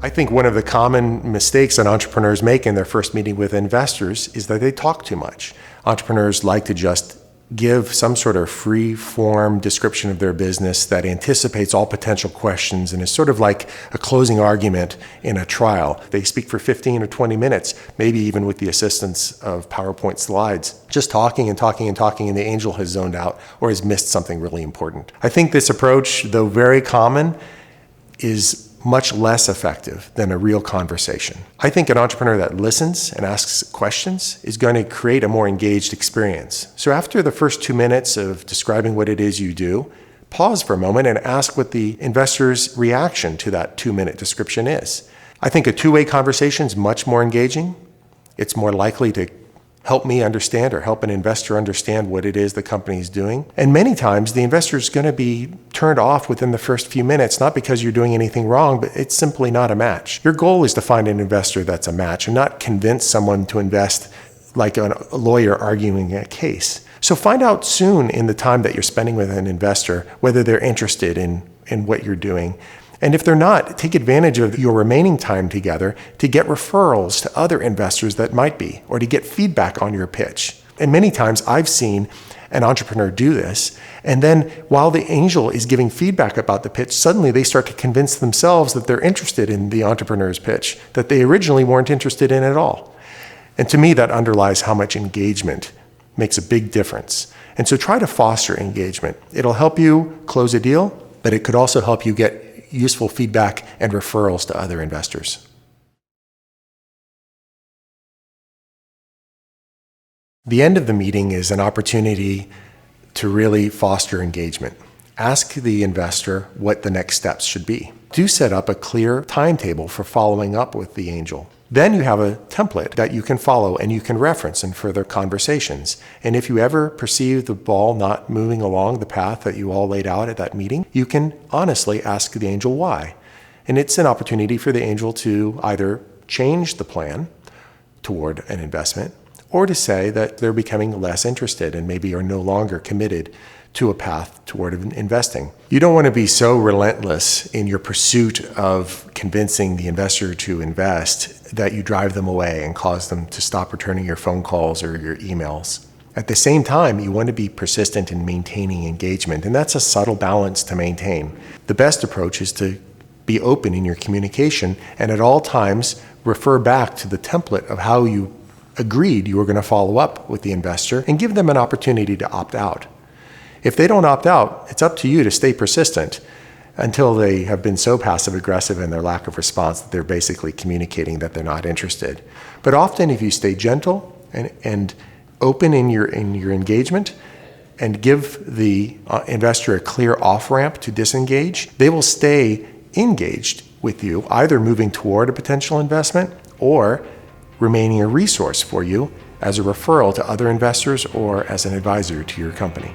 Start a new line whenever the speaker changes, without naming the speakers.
I think one of the common mistakes that entrepreneurs make in their first meeting with investors is that they talk too much. Entrepreneurs like to just give some sort of free-form description of their business that anticipates all potential questions and is sort of like a closing argument in a trial. They speak for 15 or 20 minutes, maybe even with the assistance of PowerPoint slides, just talking and talking and talking, and the angel has zoned out or has missed something really important. I think this approach, though very common, is much less effective than a real conversation. I think an entrepreneur that listens and asks questions is going to create a more engaged experience. So after the first 2 minutes of describing what it is you do, pause for a moment and ask what the investor's reaction to that 2-minute description is. I think a two-way conversation is much more engaging. It's more likely to help me understand or help an investor understand what it is the company is doing. And many times the investor is going to be turned off within the first few minutes, not because you're doing anything wrong, but it's simply not a match. Your goal is to find an investor that's a match and not convince someone to invest like a lawyer arguing a case. So find out soon in the time that you're spending with an investor whether they're interested in what you're doing. And if they're not, take advantage of your remaining time together to get referrals to other investors that might be, or to get feedback on your pitch. And many times I've seen an entrepreneur do this, and then while the angel is giving feedback about the pitch, suddenly they start to convince themselves that they're interested in the entrepreneur's pitch that they originally weren't interested in at all. And to me, that underlies how much engagement makes a big difference. And so try to foster engagement. It'll help you close a deal, but it could also help you get useful feedback and referrals to other investors. The end of the meeting is an opportunity to really foster engagement. Ask the investor what the next steps should be. Do set up a clear timetable for following up with the angel. Then you have a template that you can follow and you can reference in further conversations. And if you ever perceive the ball not moving along the path that you all laid out at that meeting, you can honestly ask the angel why. And it's an opportunity for the angel to either change the plan toward an investment or to say that they're becoming less interested and maybe are no longer committed to a path toward investing. You don't want to be so relentless in your pursuit of convincing the investor to invest that you drive them away and cause them to stop returning your phone calls or your emails. At the same time, you want to be persistent in maintaining engagement, and that's a subtle balance to maintain. The best approach is to be open in your communication and at all times refer back to the template of how you agreed you were going to follow up with the investor and give them an opportunity to opt out. If they don't opt out, it's up to you to stay persistent until they have been so passive-aggressive in their lack of response that they're basically communicating that they're not interested. But often if you stay gentle and open in your engagement and give the investor a clear off-ramp to disengage, they will stay engaged with you, either moving toward a potential investment or remaining a resource for you as a referral to other investors or as an advisor to your company.